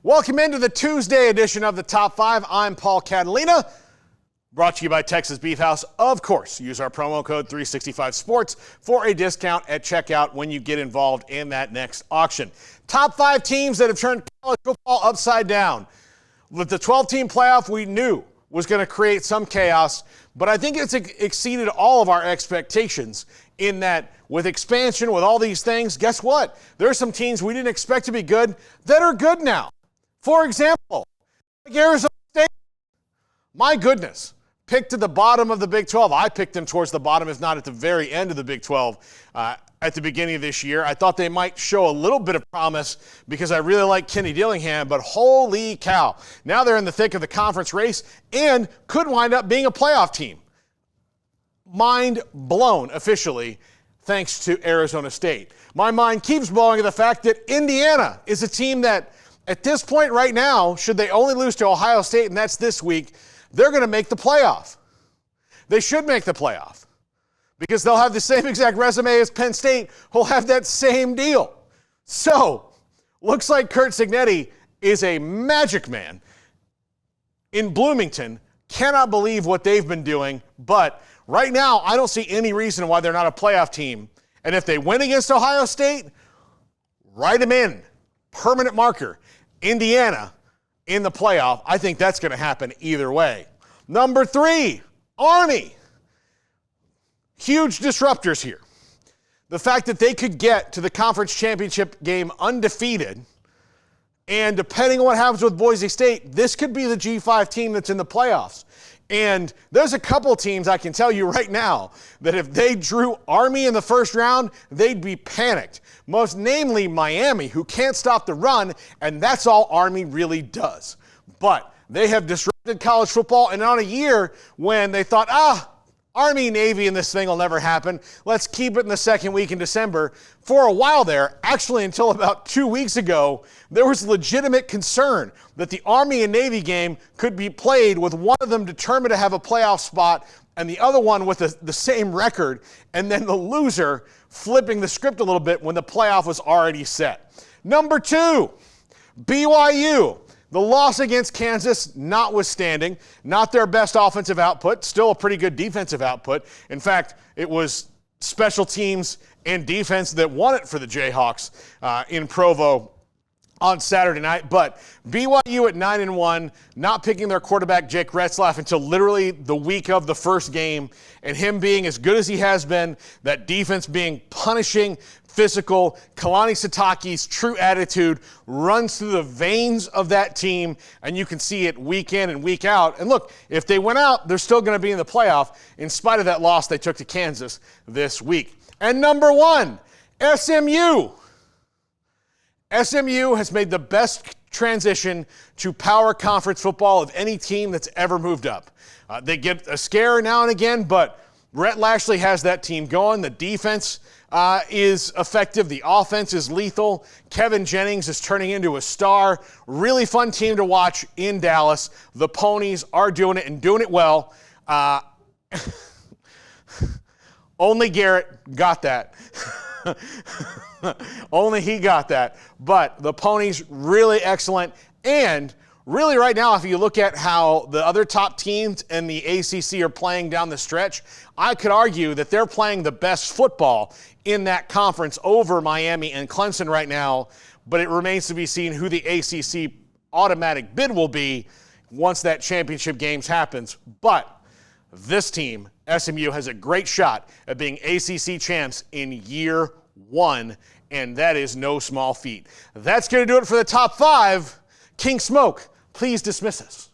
Welcome into the Tuesday edition of the Top 5. I'm Paul Catalina, brought to you by Texas Beef House. Of course, use our promo code 365sports for a discount at checkout when you get involved in that next auction. Top 5 teams that have turned college football upside down. With the 12-team playoff, we knew was going to create some chaos, but I think it's exceeded all of our expectations in that with expansion, with all these things, guess what? There are some teams we didn't expect to be good that are good now. For example, like Arizona State, my goodness, picked to the bottom of the Big 12. I picked them towards the bottom, if not at the very end of the Big 12 at the beginning of this year. I thought they might show a little bit of promise because I really like Kenny Dillingham, but holy cow. Now they're in the thick of the conference race and could wind up being a playoff team. Mind blown officially, thanks to Arizona State. My mind keeps blowing at the fact that Indiana is a team that, at this point right now, should they only lose to Ohio State, and that's this week, they're going to make the playoff. They should make the playoff because they'll have the same exact resume as Penn State, who'll have that same deal. So, looks like Curt Cignetti is a magic man in Bloomington. Cannot believe what they've been doing, but right now, I don't see any reason why they're not a playoff team. And if they win against Ohio State, write them in. Permanent marker. Indiana in the playoff. I think that's going to happen either way. Number 3, Army. Huge disruptors here. The fact that they could get to the conference championship game undefeated, and depending on what happens with Boise State, this could be the G5 team that's in the playoffs. And there's a couple teams I can tell you right now that if they drew Army in the first round, they'd be panicked. Most namely Miami, who can't stop the run, and that's all Army really does. But they have disrupted college football, and on a year when they thought, Army, Navy, and this thing will never happen. Let's keep it in the second week in December. For a while there, actually until about 2 weeks ago, there was legitimate concern that the Army and Navy game could be played with one of them determined to have a playoff spot and the other one with the same record, and then the loser flipping the script a little bit when the playoff was already set. Number 2, BYU. The loss against Kansas notwithstanding, not their best offensive output, still a pretty good defensive output. In fact, it was special teams and defense that won it for the Jayhawks in Provo on Saturday night. But BYU at 9-1, not picking their quarterback Jake Retzlaff until literally the week of the first game, and him being as good as he has been, that defense being punishing, physical. Kalani Sitake's true attitude runs through the veins of that team, and you can see it week in and week out. And look, if they win out, they're still going to be in the playoff in spite of that loss they took to Kansas this week. And number 1, SMU. SMU has made the best transition to power conference football of any team that's ever moved up. They get a scare now and again, but Rhett Lashley has that team going. The defense is effective. The offense is lethal. Kevin Jennings is turning into a star. Really fun team to watch in Dallas. The Ponies are doing it and doing it well. Only Garrett got that. Only he got that. But the Ponies, really excellent. And really right now, if you look at how the other top teams in the ACC are playing down the stretch, I could argue that they're playing the best football in that conference over Miami and Clemson right now. But it remains to be seen who the ACC automatic bid will be once that championship games happens. But this team, SMU, has a great shot at being ACC champs in year 1, and that is no small feat. That's going to do it for the top 5. King Smoke, please dismiss us.